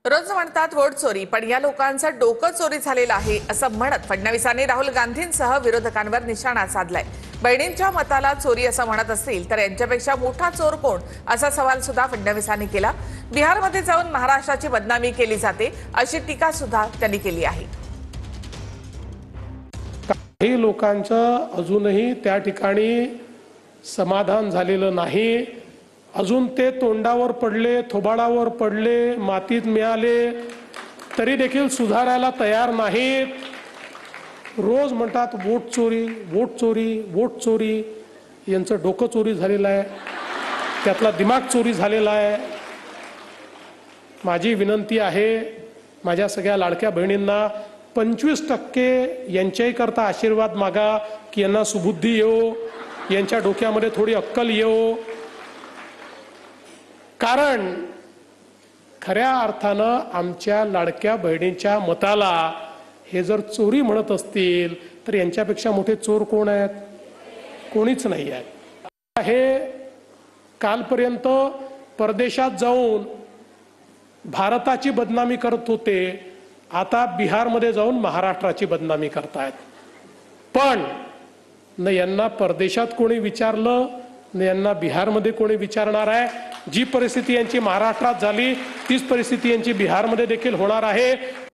रोज म्हणतात वोट चोरी, पण या लोकांचं डोकं चोरी झालेलं आहे असं म्हणत फडणवीसांनी राहुल गांधींसह विरोधकांवर निशाणा साधलाय। बहिणींच्या मताला चोरी असं म्हणत असतील तर यांच्यापेक्षा मोठा चोर कोण असा सवाल सुद्धा फडणवीसांनी केला। बिहारमध्ये जाऊन महाराष्ट्राची बदनामी केली जाते अशी टीका सुद्धा त्यांनी केली आहे। काही लोकांचं अजूनही त्या ठिकाणी समाधान झालेलं नाही। अजून ते तोंडावर पडले, थोबाडावर पडले, मातीत मिळाले तरी देखील सुधारायला तयार नाहीत। रोज म्हणतात वोट चोरी, वोट चोरी, वोट चोरी। यांचं डोकं चोरी झालेलं आहे, त्यातला दिमाग चोरी झालेला आहे। माझी विनंती आहे माझ्या सगळ्या लाडक्या बहिणींना, 25% यांच्याही करता आशीर्वाद मागा की यांना सुबुद्धी येवो, यांच्या डोक्यामध्ये थोडी अक्कल येवो। कारण खऱ्या अर्थानं आमच्या लाडक्या बहिणींच्या मताला हे जर चोरी म्हणत असतील तर यांच्यापेक्षा मोठे चोर कोण आहेत? कोणीच नाही आहे। हे कालपर्यंत परदेशात जाऊन भारताची बदनामी करत होते, आता बिहारमध्ये जाऊन महाराष्ट्राची बदनामी करतायत। पण न यांना परदेशात कोणी विचारलं, न यांना बिहारमध्ये कोणी विचारणार आहे। जी परिस्थिती यांची महाराष्ट्रात झाली तीच परिस्थिती यांची बिहारमध्ये देखील होणार आहे।